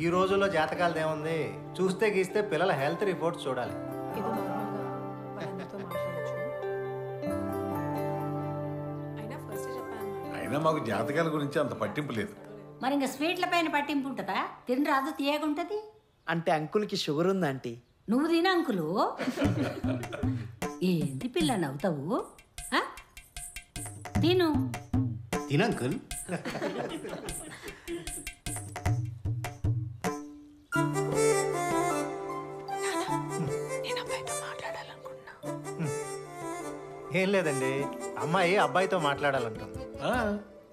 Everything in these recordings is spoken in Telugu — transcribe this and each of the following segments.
ఈ రోజుల్లో జాతకాలదేముంది, చూస్తే గీస్తే పిల్లల హెల్త్ రిపోర్ట్స్ చూడాలి. అయినా మాకు జాతకాల గురించి అంత పట్టింపు లేదు. మరి ఇంకా స్వీట్ల పైన పట్టింపు ఉంటుందా? తిని రాదు తీయగుంటది. అంటే అంకుల్కి షుగర్ ఉంది ఆంటీ. నువ్వు తిన అంకులు. ఏంది పిల్ల నవ్వుతావు? తిను తినంకుల్. ఏం లేదండి, అమ్మాయి అబ్బాయితో మాట్లాడాలంటుంది.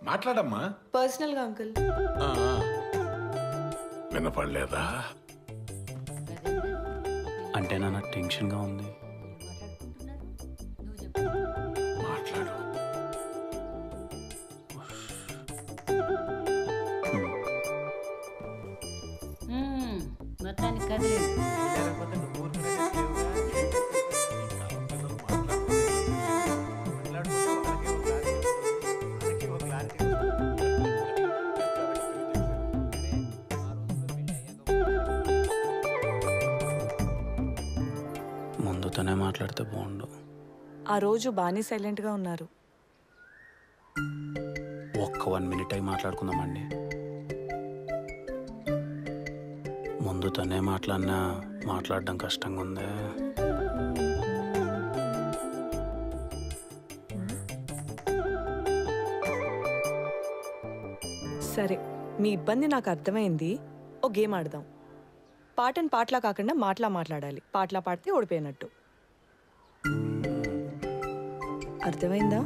మాట్లాడమ్మా. పర్సనల్ గా అంకుల్. వినపడలేదా? అంటే నాన్న టెన్షన్గా ఉంది. మాట్లాడు. మొత్తానికి కదిలేదు. ముందుతోనే మాట్లాడితే బాగుండు. ఆ రోజు బాగానే సైలెంట్ గా ఉన్నారు. ఒక్క 1 minute అయి మాట్లాడుకుందామండి. ముందుతోనే మాట్లాడడం కష్టంగా ఉంది. సరే, మీ ఇబ్బంది నాకు అర్థమైంది. ఓ గేమ్ ఆడదాం. పాటను పాటలా కాకుండా మాట్లాడాలి. పాటలా పాడితే ఓడిపోయినట్టు. అర్థమైందా?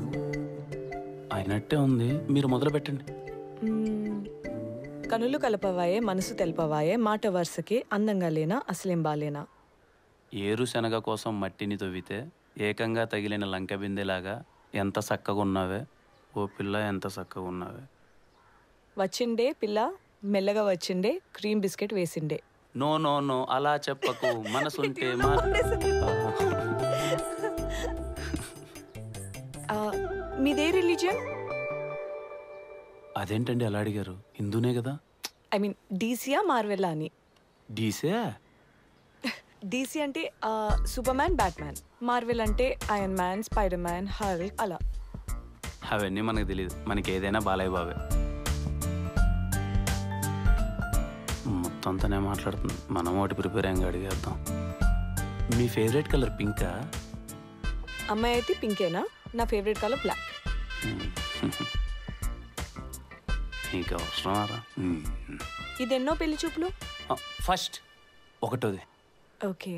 అయినట్టే ఉంది, మీరు మొదలు పెట్టండి. కనులు కలపవాయే, మనసు తెలపవాయే, మాట వరుసకే అందంగా లేనా, అసలేం బాలేనా. ఏరు శనగ కోసం మట్టిని తవ్వితే ఏకంగా తగిలిన లంక బిందెలాగా ఎంత చక్కగా ఉన్నావే ఓ పిల్ల, ఎంత చక్కగా ఉన్నావే. వచ్చిండే పిల్ల, మెల్లగా వచ్చిండే, క్రీమ్ బిస్కెట్ వేసిండే. నో నో నో, అలా చెప్పకు, మనసుంటే మీదే రిలీజియన్? అదేంటండి అలా అడిగారు? హిందూనే కదా. ఐ మీన్ డీసీయా మార్వెల్లా అని. డీసే? డీసీ అంటే సూపర్ మ్యాన్, బ్యాట్మ్యాన్. మార్వెల్ అంటే iron man, spider man, Hulk అలా. అవన్నీ మనకు తెలియదు, మనకి ఏదైనా బాలయ్య బాబే. మొత్తంతోనే మాట్లాడుతుంది, మనం ఒకటి ప్రిపేర్ అయ్యాక అడిగేద్దాం. మీ ఫేవరెట్ కలర్ పింకా? అమ్మాయి అయితే పింకేనా? నా ఫేవరెట్ కలర్ బ్లాక్. ఇంకా అవసరమారా? ఇది ఎన్నో పెళ్లి చూపులు? ఫస్ట్ ఒకటోది. ఓకే.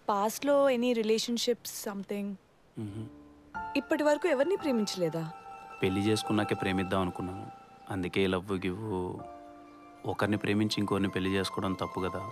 పాస్ట్లో ఎనీ రిలేషన్షిప్స్ సంథింగ్? ఇప్పటి వరకు ఎవరిని ప్రేమించలేదా? పెళ్లి చేసుకున్నాకే ప్రేమిద్దాం అనుకున్నాను, అందుకే లవ్ గివ్. ఒకరిని ప్రేమించి ఇంకోరిని పెళ్లి చేసుకోవడం తప్పు కదా.